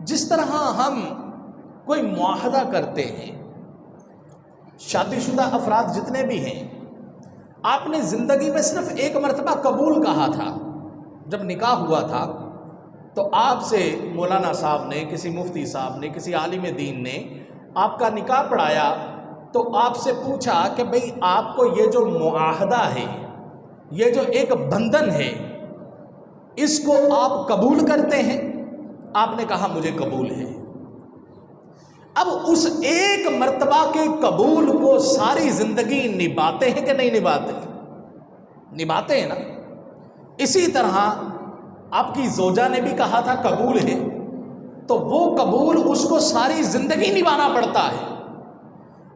جس طرح ہم کوئی معاہدہ کرتے ہیں، شادی شدہ افراد جتنے بھی ہیں، آپ نے زندگی میں صرف ایک مرتبہ قبول کہا تھا۔ جب نکاح ہوا تھا تو آپ سے مولانا صاحب نے، کسی مفتی صاحب نے، کسی عالم دین نے آپ کا نکاح پڑھایا تو آپ سے پوچھا کہ بھئی آپ کو یہ جو معاہدہ ہے، یہ جو ایک بندھن ہے، اس کو آپ قبول کرتے ہیں؟ آپ نے کہا مجھے قبول ہے۔ اب اس ایک مرتبہ کے قبول کو ساری زندگی نبھاتے ہیں کہ نہیں نبھاتے؟ نبھاتے ہیں نا۔ اسی طرح آپ کی زوجہ نے بھی کہا تھا قبول ہے، تو وہ قبول اس کو ساری زندگی نبھانا پڑتا ہے۔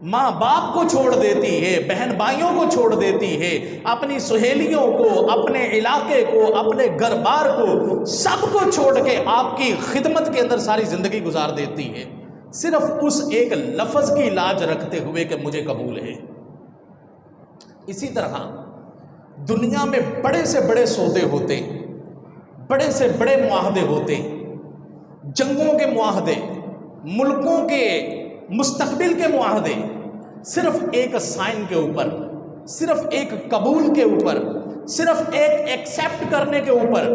ماں باپ کو چھوڑ دیتی ہے، بہن بھائیوں کو چھوڑ دیتی ہے، اپنی سہیلیوں کو، اپنے علاقے کو، اپنے گھر بار کو، سب کو چھوڑ کے آپ کی خدمت کے اندر ساری زندگی گزار دیتی ہے، صرف اس ایک لفظ کی لاج رکھتے ہوئے کہ مجھے قبول ہے۔ اسی طرح دنیا میں بڑے سے بڑے سودے ہوتے، بڑے سے بڑے معاہدے ہوتے، جنگوں کے معاہدے، ملکوں کے مستقبل کے معاہدے، صرف ایک سائن کے اوپر، صرف ایک قبول کے اوپر، صرف ایک ایکسیپٹ کرنے کے اوپر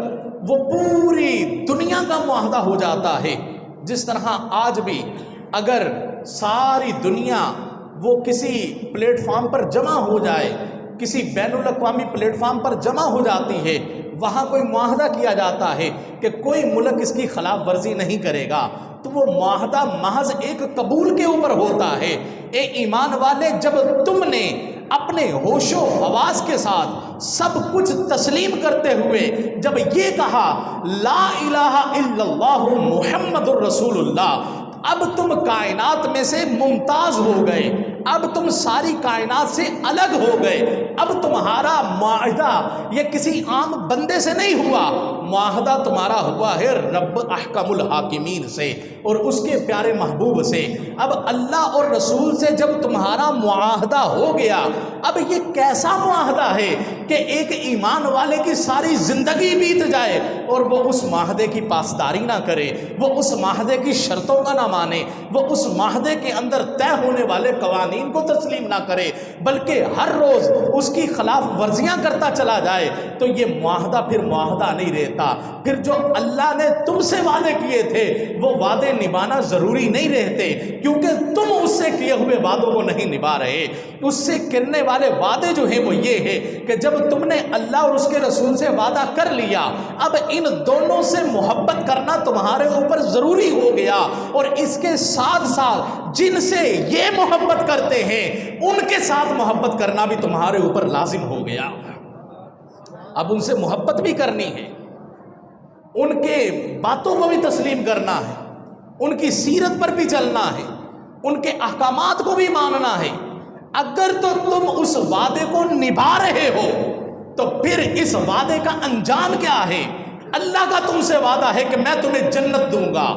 وہ پوری دنیا کا معاہدہ ہو جاتا ہے۔ جس طرح آج بھی اگر ساری دنیا وہ کسی پلیٹ فارم پر جمع ہو جائے، کسی بین الاقوامی پلیٹ فارم پر جمع ہو جاتی ہے، وہاں کوئی معاہدہ کیا جاتا ہے کہ کوئی ملک اس کی خلاف ورزی نہیں کرے گا، تو وہ معاہدہ محض ایک قبول کے اوپر ہوتا ہے۔ اے ایمان والے، جب تم نے اپنے ہوش و حواس کے ساتھ سب کچھ تسلیم کرتے ہوئے جب یہ کہا لا الہ الا اللہ محمد الرسول اللہ، اب تم کائنات میں سے ممتاز ہو گئے، اب تم ساری کائنات سے الگ ہو گئے۔ اب تمہارا معاہدہ یہ کسی عام بندے سے نہیں ہوا، معاہدہ تمہارا ہوا ہے رب احکم الحاکمین سے اور اس کے پیارے محبوب سے۔ اب اللہ اور رسول سے جب تمہارا معاہدہ ہو گیا، اب یہ کیسا معاہدہ ہے کہ ایک ایمان والے کی ساری زندگی بیت جائے اور وہ اس معاہدے کی پاسداری نہ کرے، وہ اس معاہدے کی شرطوں کا نہ مانے، وہ اس معاہدے کے اندر طے ہونے والے قوانین کو تسلیم نہ کرے، بلکہ ہر روز اس کی خلاف ورزیاں کرتا چلا جائے، تو یہ معاہدہ پھر معاہدہ نہیں رہتا۔ پھر جو اللہ نے تم سے وعدے کیے تھے وہ وعدے نبھانا ضروری نہیں رہتے، کیونکہ تم اس سے کیے ہوئے وعدوں کو نہیں نبھا رہے۔ اس سے کرنے والے وعدے جو ہیں وہ یہ ہے کہ جب تم نے اللہ اور اس کے رسول سے وعدہ کر لیا، اب ان دونوں سے محبت کرنا تمہارے اوپر ضروری ہو گیا، اور اس کے ساتھ ساتھ جن سے یہ محبت کرتے ہیں ان کے ساتھ محبت کرنا بھی تمہارے اوپر لازم ہو گیا۔ اب ان سے محبت بھی کرنی ہے، ان کے باتوں کو بھی تسلیم کرنا ہے، ان کی سیرت پر بھی چلنا ہے، ان کے احکامات کو بھی ماننا ہے۔ اگر تو تم اس وعدے کو نبھا رہے ہو تو پھر اس وعدے کا انجام کیا ہے؟ اللہ کا تم سے وعدہ ہے کہ میں تمہیں جنت دوں گا،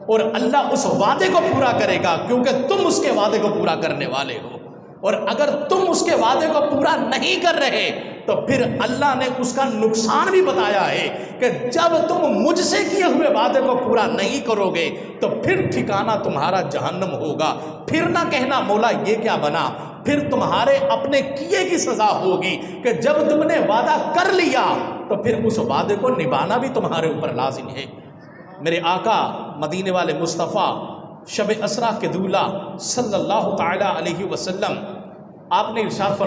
اور اللہ اس وعدے کو پورا کرے گا کیونکہ تم اس کے وعدے کو پورا کرنے والے ہو۔ اور اگر تم اس کے وعدے کو پورا نہیں کر رہے تو پھر اللہ نے اس کا نقصان بھی بتایا ہے کہ جب تم مجھ سے کیے ہوئے وعدے کو پورا نہیں کرو گے تو پھر ٹھکانہ تمہارا جہنم ہوگا۔ پھر نہ کہنا مولا یہ کیا بنا، پھر تمہارے اپنے کیے کی سزا ہوگی کہ جب تم نے وعدہ کر لیا تو پھر اس وعدے کو نبھانا بھی تمہارے اوپر لازم ہے۔ میرے آقا مدینے والے مصطفیٰ شب اسرا کے دولہ صلی اللہ تعالی علیہ وسلم، آپ نے ارشاد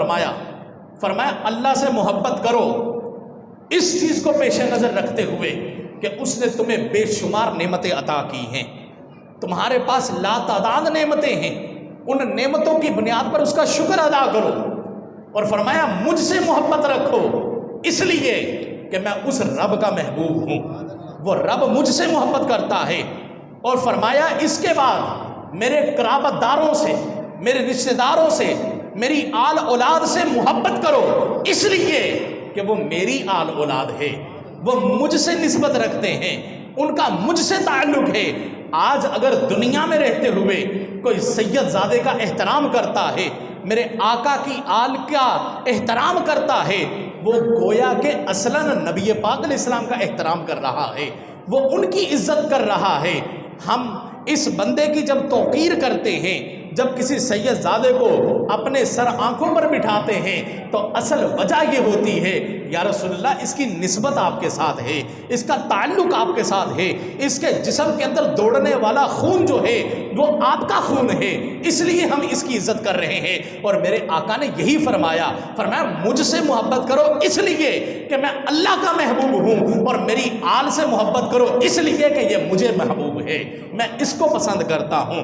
فرمایا اللہ سے محبت کرو اس چیز کو پیش نظر رکھتے ہوئے کہ اس نے تمہیں بے شمار نعمتیں عطا کی ہیں، تمہارے پاس لا تعداد نعمتیں ہیں، ان نعمتوں کی بنیاد پر اس کا شکر ادا کرو، اور فرمایا مجھ سے محبت رکھو اس لیے کہ میں اس رب کا محبوب ہوں، وہ رب مجھ سے محبت کرتا ہے۔ اور فرمایا اس کے بعد میرے قرابت داروں سے، میرے رشتہ داروں سے، میری آل اولاد سے محبت کرو اس لیے کہ وہ میری آل اولاد ہے، وہ مجھ سے نسبت رکھتے ہیں، ان کا مجھ سے تعلق ہے۔ آج اگر دنیا میں رہتے ہوئے کوئی سید زادے کا احترام کرتا ہے، میرے آقا کی آل کا احترام کرتا ہے، وہ گویا کہ اصلاً نبی پاک علیہ السلام کا احترام کر رہا ہے، وہ ان کی عزت کر رہا ہے۔ ہم اس بندے کی جب توقیر کرتے ہیں، جب کسی سید زادے کو اپنے سر آنکھوں پر بٹھاتے ہیں، تو اصل وجہ یہ ہوتی ہے یا رسول اللہ اس کی نسبت آپ کے ساتھ ہے، اس کا تعلق آپ کے ساتھ ہے، اس کے جسم کے اندر دوڑنے والا خون جو ہے وہ آپ کا خون ہے، اس لیے ہم اس کی عزت کر رہے ہیں۔ اور میرے آقا نے یہی فرمایا مجھ سے محبت کرو اس لیے کہ میں اللہ کا محبوب ہوں، اور میری آل سے محبت کرو اس لیے کہ یہ مجھے محبوب ہے، میں اس کو پسند کرتا ہوں۔